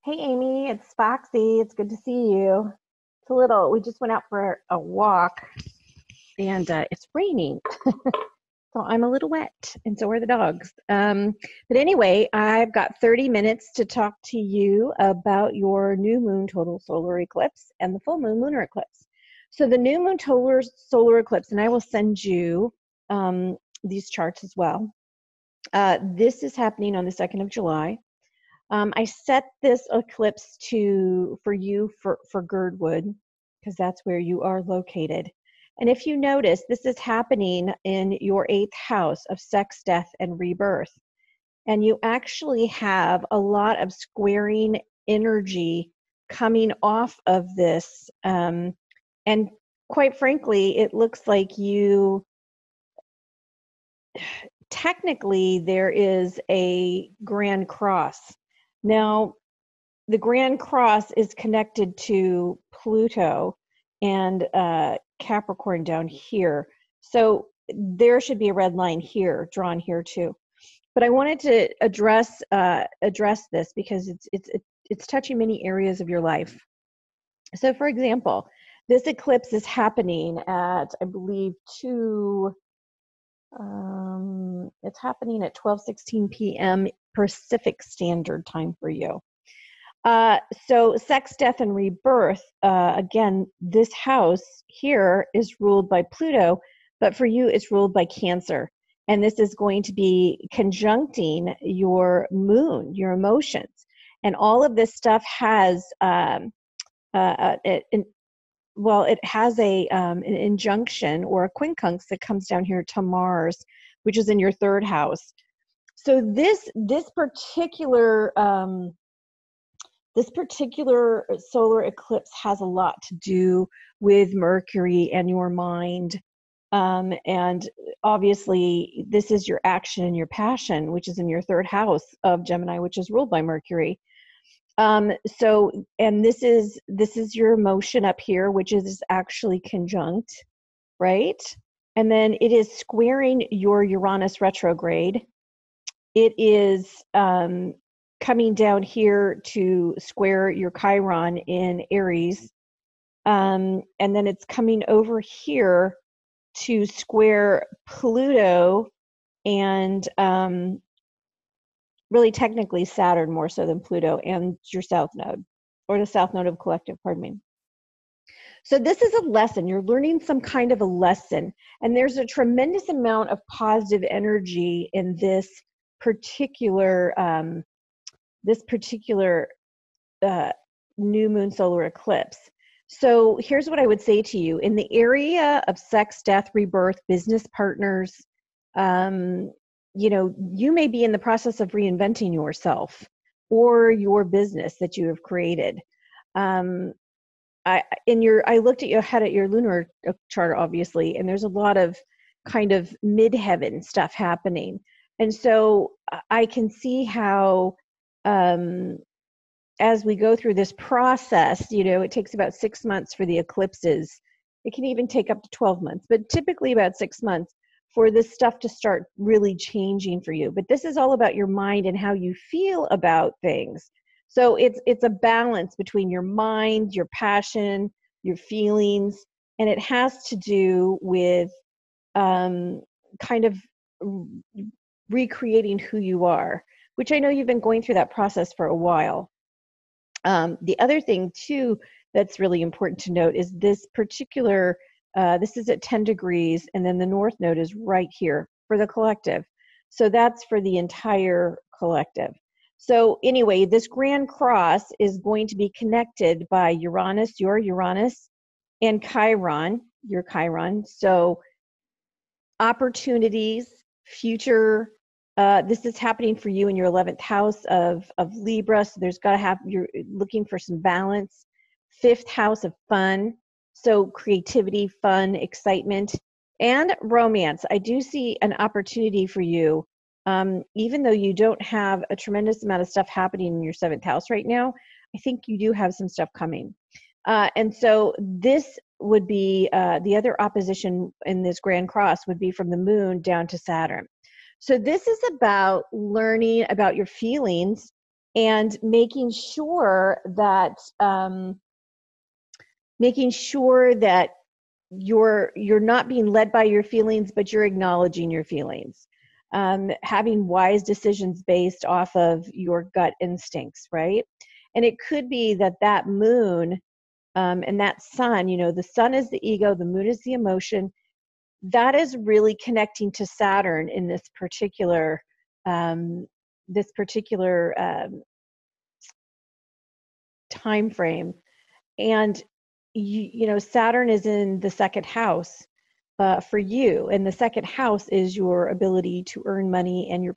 Hey Amy, it's Foxy. It's good to see you. We just went out for a walk and it's raining. So I'm a little wet and so are the dogs. But anyway, I've got 30 minutes to talk to you about your new moon total solar eclipse and the full moon lunar eclipse. So the new moon total solar eclipse, and I will send you these charts as well. This is happening on the 2nd of July. I set this eclipse for you for Girdwood because that's where you are located. And if you notice, this is happening in your 8th house of sex, death, and rebirth. And you actually have a lot of squaring energy coming off of this. And quite frankly, it looks like technically there is a Grand Cross. Now, the Grand Cross is connected to Pluto and Capricorn down here. So there should be a red line here, drawn here too. But I wanted to address this because it's touching many areas of your life. So, for example, this eclipse is happening at, I believe, it's happening at 12:16 p.m. Pacific Standard Time for you. So sex, death, and rebirth, again, this house here is ruled by Pluto, but for you, it's ruled by Cancer. And this is going to be conjuncting your moon, your emotions. And all of this stuff has, it has an injunction or a quincunx that comes down here to Mars, which is in your 3rd house. So this particular solar eclipse has a lot to do with Mercury and your mind. And obviously, this is your action and your passion, which is in your 3rd house of Gemini, which is ruled by Mercury. And this is your emotion up here, which is actually conjunct, right? And then it is squaring your Uranus retrograde. It is coming down here to square your Chiron in Aries. And then it's coming over here to square Pluto and really technically Saturn more so than Pluto and your south node, or the south node of collective, pardon me. So this is a lesson. You're learning some kind of a lesson. And there's a tremendous amount of positive energy in this particular new moon solar eclipse. So here's what I would say to you. In the area of sex, death, rebirth, business partners, you may be in the process of reinventing yourself or your business that you have created. I looked at your lunar chart, obviously, and there's a lot of kind of midheaven stuff happening. And so I can see how, as we go through this process, it takes about 6 months for the eclipses. It can even take up to 12 months, but typically about 6 months for this stuff to start really changing for you. But this is all about your mind and how you feel about things. So it's a balance between your mind, your passion, your feelings, and it has to do with kind of recreating who you are, which I know you've been going through that process for a while. The other thing too that's really important to note is this particular, this is at 10 degrees, and then the north node is right here for the collective. So that's for the entire collective. So anyway, this Grand Cross is going to be connected by Uranus, your Uranus, and Chiron, your Chiron. So opportunities, future, this is happening for you in your 11th house of Libra. So you're looking for some balance. 5th house of fun. So creativity, fun, excitement, and romance. I do see an opportunity for you. Even though you don't have a tremendous amount of stuff happening in your 7th house right now, I think you do have some stuff coming. And so this would be the other opposition in this Grand Cross would be from the moon down to Saturn. So this is about learning about your feelings and making sure that you're not being led by your feelings, but you're acknowledging your feelings. Having wise decisions based off of your gut instincts, right? And it could be that that moon and that sun, the sun is the ego, the moon is the emotion. That is really connecting to Saturn in um, this particular time frame. And Saturn is in the second house for you, and the second house is your ability to earn money and your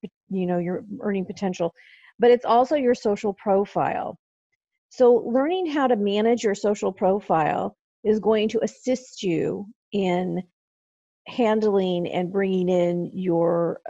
earning potential, but it's also your social profile. So learning how to manage your social profile is going to assist you in handling and bringing in your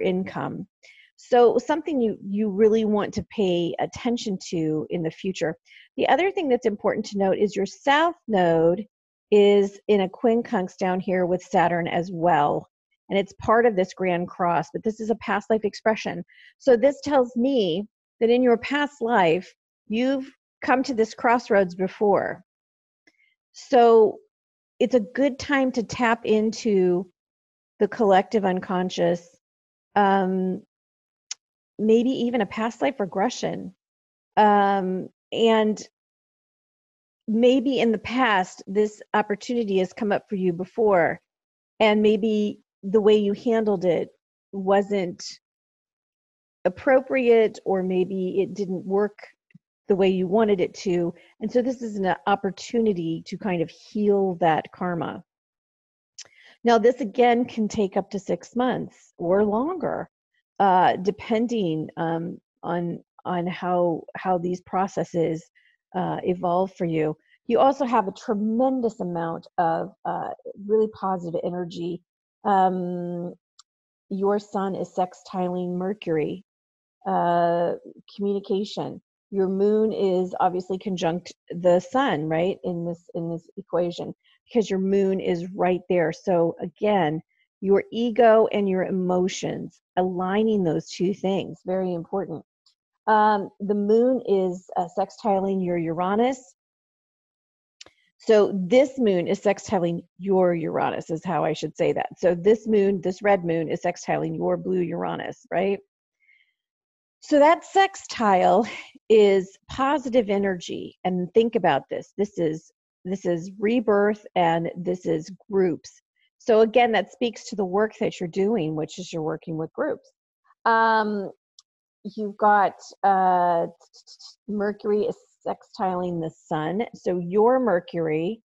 income. So something you really want to pay attention to in the future. The other thing that's important to note is your south node is in a quincunx down here with Saturn as well. And it's part of this grand cross, but this is a past life expression. So this tells me that in your past life, you've come to this crossroads before. So it's a good time to tap into the collective unconscious, um, maybe even a past life regression. And maybe in the past, this opportunity has come up for you before, and maybe the way you handled it wasn't appropriate, or maybe it didn't work the way you wanted it to. And so this is an opportunity to kind of heal that karma. Now, this again can take up to 6 months or longer, depending on how these processes evolve for you. You also have a tremendous amount of really positive energy. Your sun is sextiling Mercury, communication. Your moon is obviously conjunct the sun, right, in this equation, because your moon is right there. So again, your ego and your emotions, aligning those two things, very important. The moon is sextiling your Uranus. So this moon is sextiling your Uranus, is how I should say that. So this moon, this red moon, is sextiling your blue Uranus, right? So that sextile is positive energy. And think about this. This is rebirth, and this is groups. So again, that speaks to the work that you're doing, which is you're working with groups. You've got Mercury is sextiling the sun. So your Mercury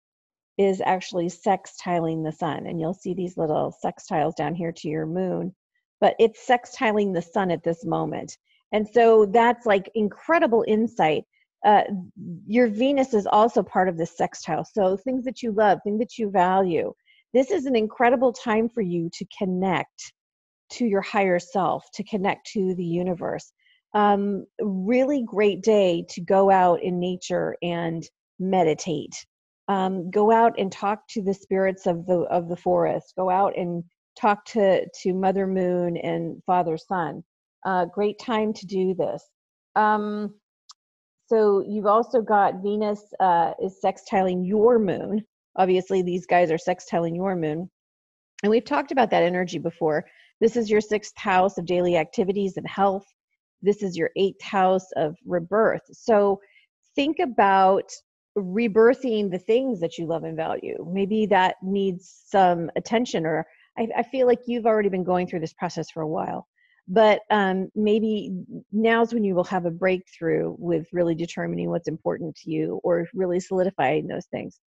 is actually sextiling the sun. And you'll see these little sextiles down here to your moon, but it's sextiling the sun at this moment. And so that's like incredible insight. Your Venus is also part of this sextile. So things that you love, things that you value. This is an incredible time for you to connect to your higher self, to connect to the universe. Really great day to go out in nature and meditate. Go out and talk to the spirits of the forest. Go out and talk to Mother Moon and Father Sun. Great time to do this. So you've also got Venus is sextiling your moon. Obviously, these guys are sextiling your moon. And we've talked about that energy before. This is your 6th house of daily activities and health. This is your 8th house of rebirth. So think about rebirthing the things that you love and value. Maybe that needs some attention, or I feel like you've already been going through this process for a while. But maybe now's when you will have a breakthrough with really determining what's important to you, or really solidifying those things.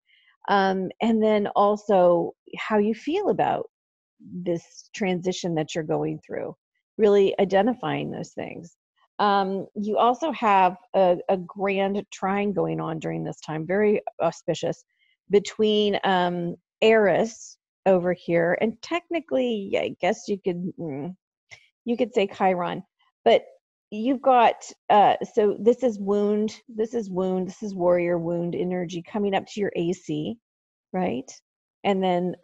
And then also how you feel about this transition that you're going through, really identifying those things. You also have a grand trine going on during this time, very auspicious, between Eris over here, and technically, I guess you could say Chiron, but you've got so this is wound, this is warrior wound energy coming up to your AC, right? And then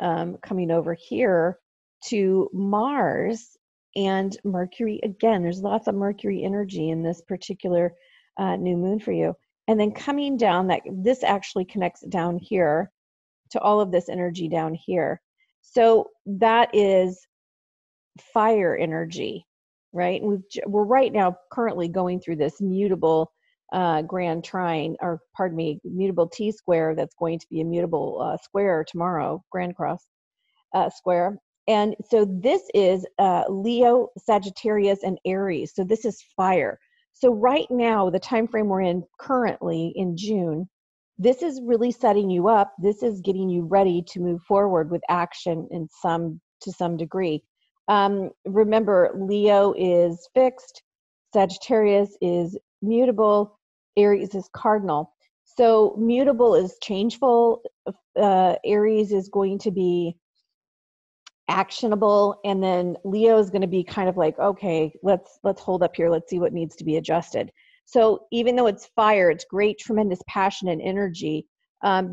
coming over here to Mars and Mercury, again, there's lots of Mercury energy in this particular new moon for you. And then coming down, that this actually connects down here to all of this energy down here. So that is fire energy, right? And we're right now currently going through this mutable grand trine, or pardon me, mutable T-square that's going to be a mutable square tomorrow, grand cross square. And so this is Leo, Sagittarius, and Aries. So this is fire. So right now, the time frame we're in currently in June, this is really setting you up. This is getting you ready to move forward with action to some degree. Remember, Leo is fixed, Sagittarius is mutable, Aries is cardinal. So mutable is changeful. Aries is going to be actionable, and then Leo is going to be kind of like, okay, let's hold up here, let's see what needs to be adjusted. So even though it's fire, it's great, tremendous passion and energy.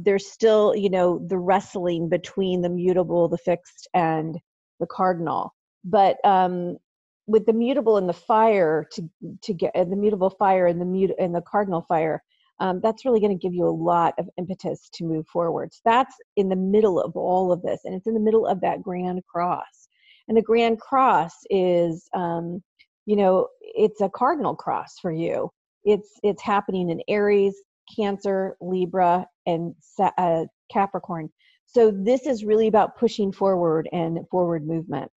There's still, the wrestling between the mutable, the fixed, and the cardinal. But with the mutable and the fire, to get the mutable fire and the cardinal fire, that's really going to give you a lot of impetus to move forward. So that's in the middle of all of this, and it's in the middle of that Grand Cross. And the Grand Cross is, it's a cardinal cross for you. It's happening in Aries, Cancer, Libra, and Capricorn. So this is really about pushing forward and forward movement.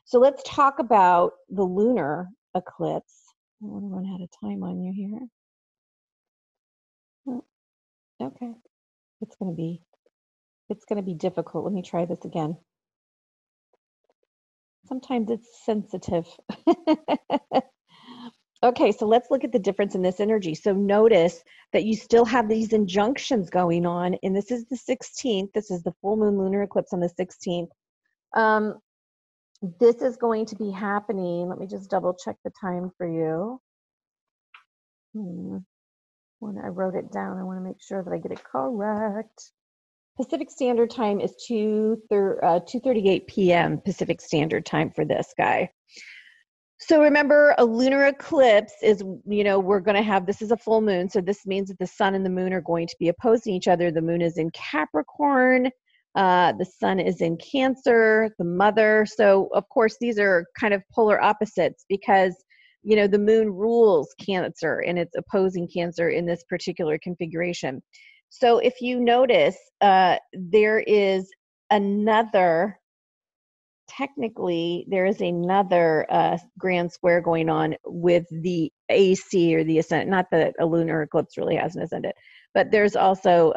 So let's talk about the lunar eclipse. I want to run out of time on you here. Okay, it's going to be difficult. Let me try this again. Sometimes it's sensitive. Okay, so let's look at the difference in this energy. So notice that you still have these injunctions going on, and this is the 16th. This is the full moon lunar eclipse on the 16th. This is going to be happening. Let me just double check the time for you. When I wrote it down, I want to make sure that I get it correct. Pacific Standard Time is 2:38 p.m. Pacific Standard Time for this guy. So remember, a lunar eclipse is, we're going to have, this is a full moon. So this means that the sun and the moon are going to be opposing each other. The moon is in Capricorn. The sun is in Cancer, the mother. So of course, these are kind of polar opposites because, the moon rules Cancer and it's opposing Cancer in this particular configuration. So if you notice, there is another grand square going on with the AC or the ascendant. Not that a lunar eclipse really has an ascendant, but there's also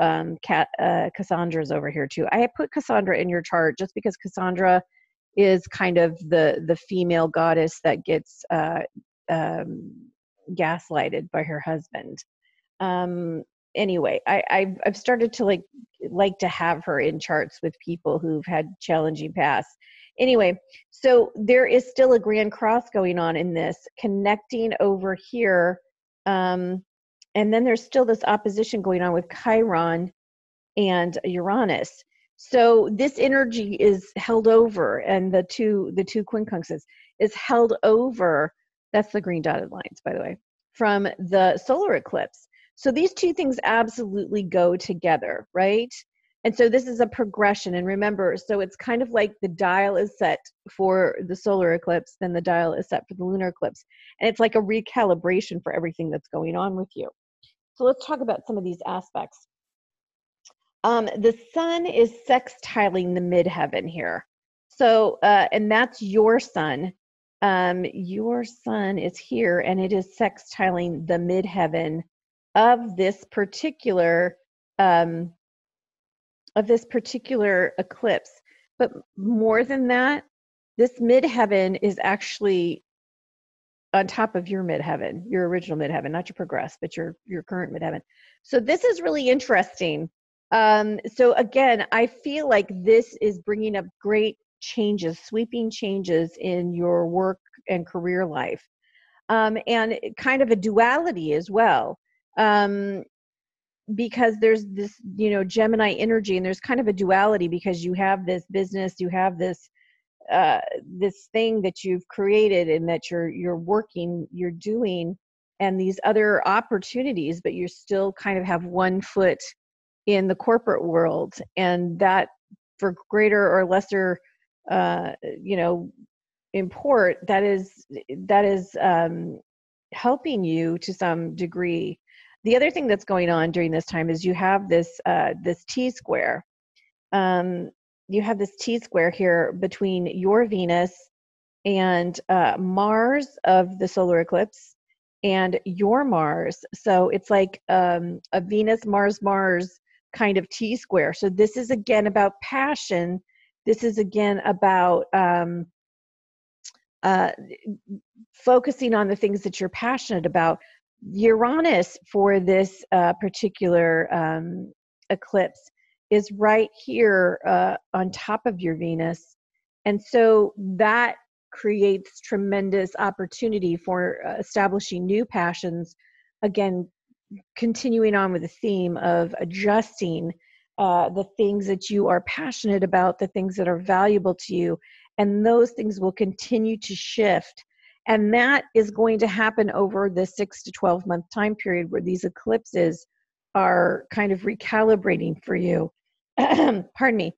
Cassandra's over here too. I put Cassandra in your chart just because Cassandra is kind of the female goddess that gets gaslighted by her husband. Anyway, I've started to like to have her in charts with people who've had challenging pasts. Anyway, so there is still a grand cross going on in this, connecting over here. And then there's still this opposition going on with Chiron and Uranus. So this energy is held over, and the two quincunxes is held over. That's the green dotted lines, by the way, from the solar eclipse. So these two things absolutely go together, right? And so this is a progression. And remember, so it's kind of like the dial is set for the solar eclipse, then the dial is set for the lunar eclipse. And it's like a recalibration for everything that's going on with you. So let's talk about some of these aspects. The sun is sextiling the midheaven here. So, and that's your sun. Your sun is here, and it is sextiling the midheaven of this particular eclipse. But more than that, this midheaven is actually on top of your midheaven, your original midheaven, not your progress, but your current midheaven. So this is really interesting. So again, I feel like this is bringing up great changes, sweeping changes in your work and career life, and kind of a duality as well. Because there's this, Gemini energy, and there's kind of a duality because you have this business, you have this this thing that you've created and that you're working, you're doing, and these other opportunities, but you still kind of have one foot in the corporate world, and that for greater or lesser, you know, import, that is helping you to some degree. The other thing that's going on during this time is you have this T square. Um, you have this T square here between your Venus and Mars of the solar eclipse and your Mars. So it's like a Venus, Mars, Mars kind of T square. So this is again about passion. This is again about uh, focusing on the things that you're passionate about. Uranus for this particular eclipse is right here on top of your Venus. And so that creates tremendous opportunity for establishing new passions. Again, continuing on with the theme of adjusting the things that you are passionate about, the things that are valuable to you, and those things will continue to shift. And that is going to happen over the 6 to 12 month time period where these eclipses are kind of recalibrating for you. Pardon me.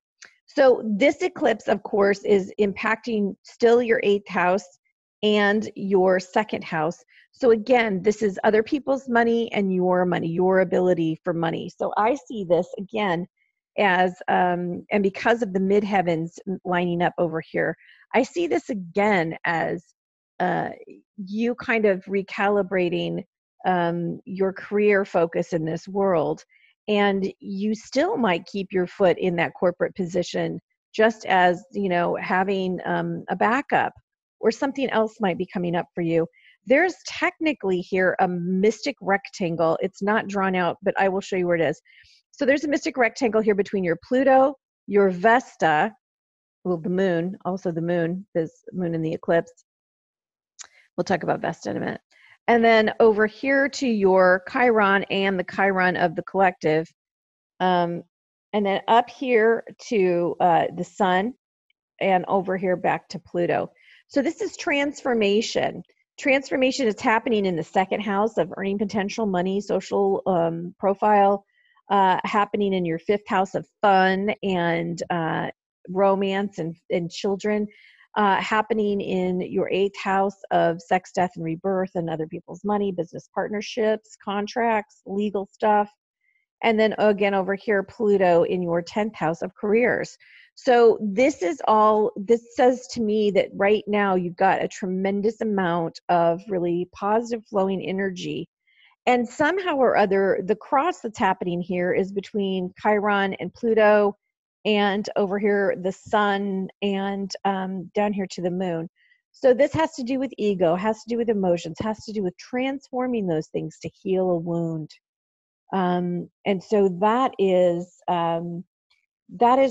So this eclipse, of course, is impacting still your 8th house and your 2nd house. So again, this is other people's money and your money, your ability for money. So I see this again as, and because of the midheavens lining up over here, I see this again as you kind of recalibrating your career focus in this world. And you still might keep your foot in that corporate position, just as, you know, having a backup or something else might be coming up for you. There's technically here a mystic rectangle. It's not drawn out, but I will show you where it is. So there's a mystic rectangle here between your Pluto, your Vesta, well, the moon, also the moon, this moon in the eclipse. We'll talk about Vesta in a minute. And then over here to your Chiron and the Chiron of the collective. And then up here to the sun, and over here back to Pluto. So this is transformation. Transformation is happening in the 2nd house of earning potential, money, social profile, happening in your 5th house of fun and romance and children, happening in your 8th house of sex, death, and rebirth and other people's money, business partnerships, contracts, legal stuff. And then again over here, Pluto in your 10th house of careers. So this says to me that right now you've got a tremendous amount of really positive flowing energy. And somehow or other, the cross that's happening here is between Chiron and Pluto, and over here, the sun, and down here to the moon. So this has to do with ego, has to do with emotions, has to do with transforming those things to heal a wound. And so that is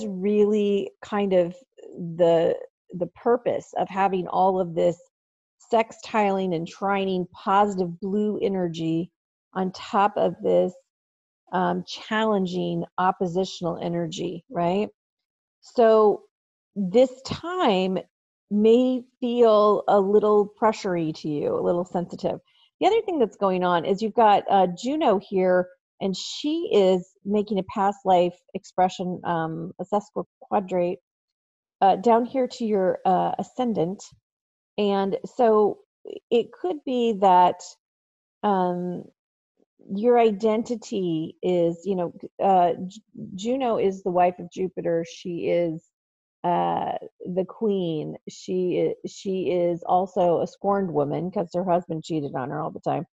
really kind of the purpose of having all of this sextiling and trining positive blue energy on top of this challenging oppositional energy, right? So this time may feel a little pressury to you, a little sensitive. The other thing that's going on is you've got Juno here, and she is making a past life expression, a sesquiquadrate, down here to your ascendant. And so it could be that your identity is, you know, Juno is the wife of Jupiter. She is the queen. She is also a scorned woman because her husband cheated on her all the time.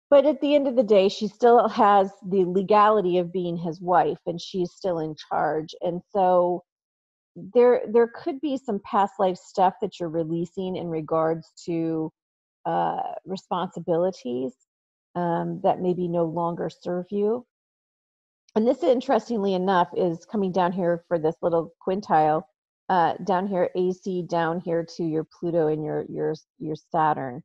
But at the end of the day, she still has the legality of being his wife, and she's still in charge. And so there could be some past life stuff that you're releasing in regards to responsibilities that maybe no longer serve you. And this, interestingly enough, is coming down here for this little quintile, down here AC, down here to your Pluto and your Saturn,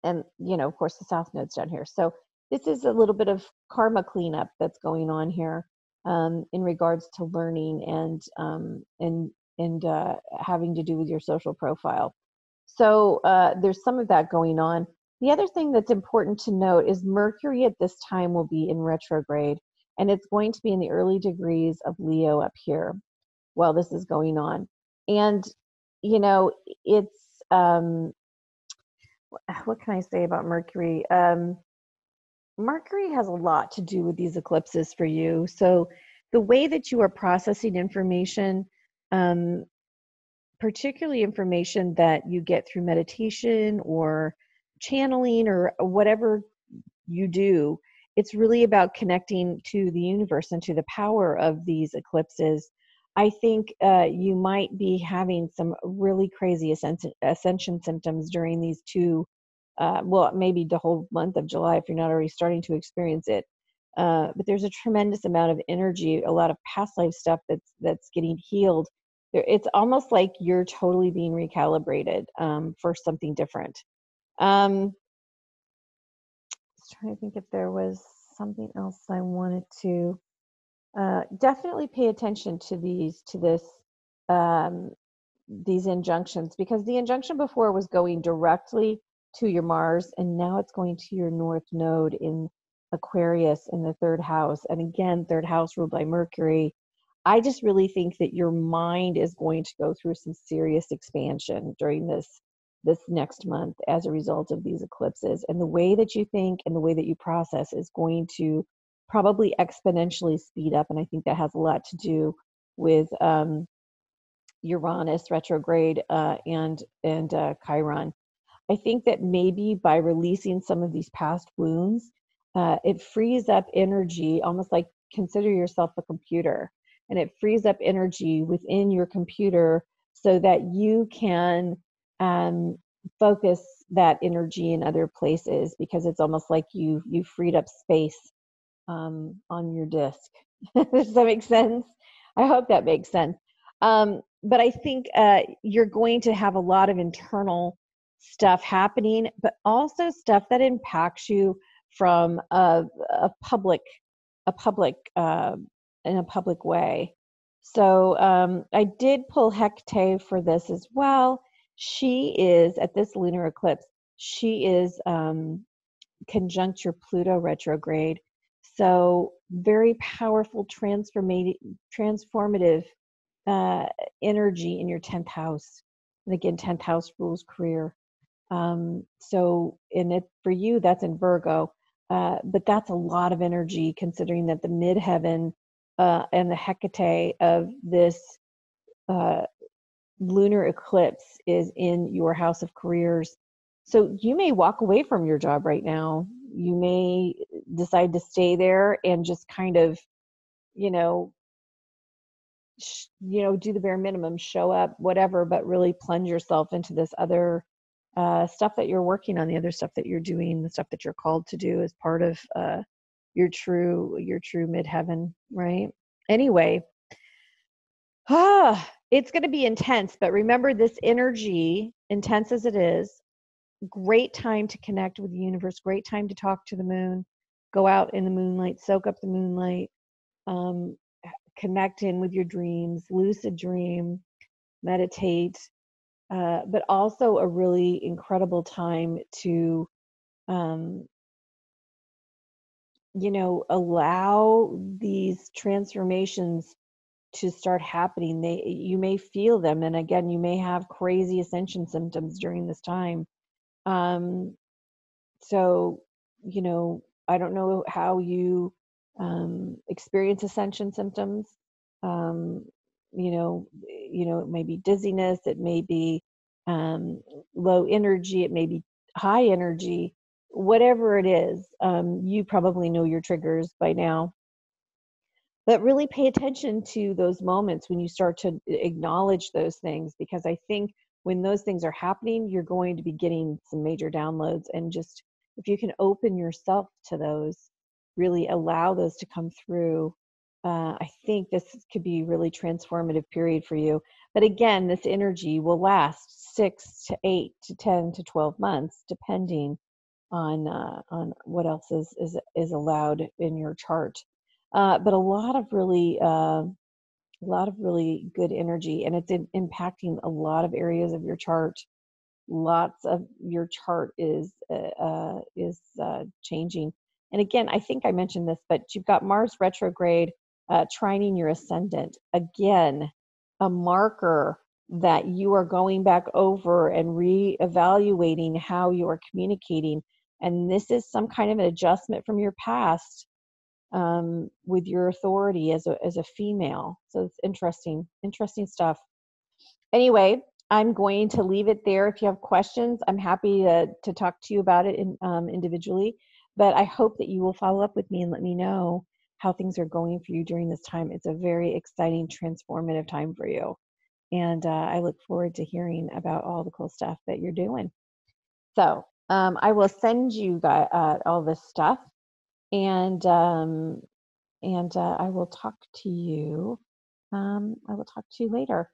and you know, of course, the South Node's down here. So this is a little bit of karma cleanup that's going on here in regards to learning and having to do with your social profile. So there's some of that going on. The other thing that's important to note is Mercury at this time will be in retrograde, and it's going to be in the early degrees of Leo up here while this is going on. And, you know, it's, what can I say about Mercury? Mercury has a lot to do with these eclipses for you. So the way that you are processing information, um, particularly information that you get through meditation or channeling or whatever you do, it's really about connecting to the universe and to the power of these eclipses. I think you might be having some really crazy ascension symptoms during these two, well, maybe the whole month of July if you're not already starting to experience it. But there's a tremendous amount of energy, a lot of past life stuff that's getting healed. It's almost like you're totally being recalibrated for something different. I was trying to think if there was something else I wanted to definitely pay attention to um, these injunctions, because the injunction before was going directly to your Mars, and now it's going to your North Node in Aquarius in the third house. And again, third house ruled by Mercury. I just really think that your mind is going to go through some serious expansion during this next month as a result of these eclipses. And the way that you think and the way that you process is going to probably exponentially speed up. And I think that has a lot to do with Uranus retrograde and Chiron. I think that maybe by releasing some of these past wounds, it frees up energy, almost like consider yourself a computer, and it frees up energy within your computer so that you can um, focus that energy in other places, because it's almost like you freed up space on your disk. Does that make sense? I hope that makes sense. But I think you're going to have a lot of internal stuff happening, but also stuff that impacts you from a public, a public, in a public way. So I did pull Hecate for this as well. She is at this lunar eclipse. She is conjunct your Pluto retrograde. So very powerful transformative uh, energy in your 10th house. And again, 10th house rules career. So in it for you, that's in Virgo. But that's a lot of energy considering that the midheaven and the Hecate of this uh, lunar eclipse is in your house of careers. So you may walk away from your job right now. You may decide to stay there and just kind of, you know, do the bare minimum, show up, whatever, but really plunge yourself into this other stuff that you're working on, the other stuff that you're doing, the stuff that you're called to do as part of your true midheaven, right? Anyway, it's going to be intense, but remember this energy, intense as it is, great time to connect with the universe, great time to talk to the moon, go out in the moonlight, soak up the moonlight, um, connect in with your dreams, lucid dream, meditate, but also a really incredible time to, um, allow these transformations to start happening. You may feel them, and again, you may have crazy ascension symptoms during this time. Um, so, I don't know how you experience ascension symptoms. Um, it may be dizziness, it may be um, low energy, it may be high energy, whatever it is. You probably know your triggers by now, but really pay attention to those moments when you start to acknowledge those things, because I think when those things are happening, you're going to be getting some major downloads. And just if you can open yourself to those, really allow those to come through, I think this could be a really transformative period for you. But again, this energy will last 6 to 8 to 10 to 12 months, depending on what else is allowed in your chart. But a lot of really A lot of really good energy, and it's impacting a lot of areas of your chart. Lots of your chart is changing. And again, I think I mentioned this, but you've got Mars retrograde trining your ascendant. Again, a marker that you are going back over and reevaluating how you are communicating. And this is some kind of an adjustment from your past with your authority as a female. So it's interesting stuff. Anyway, I'm going to leave it there. If you have questions, I'm happy to talk to you about it individually. But I hope that you will follow up with me and let me know how things are going for you during this time. It's a very exciting, transformative time for you. And I look forward to hearing about all the cool stuff that you're doing. So I will send you guys, all this stuff, and I will talk to you. I will talk to you later.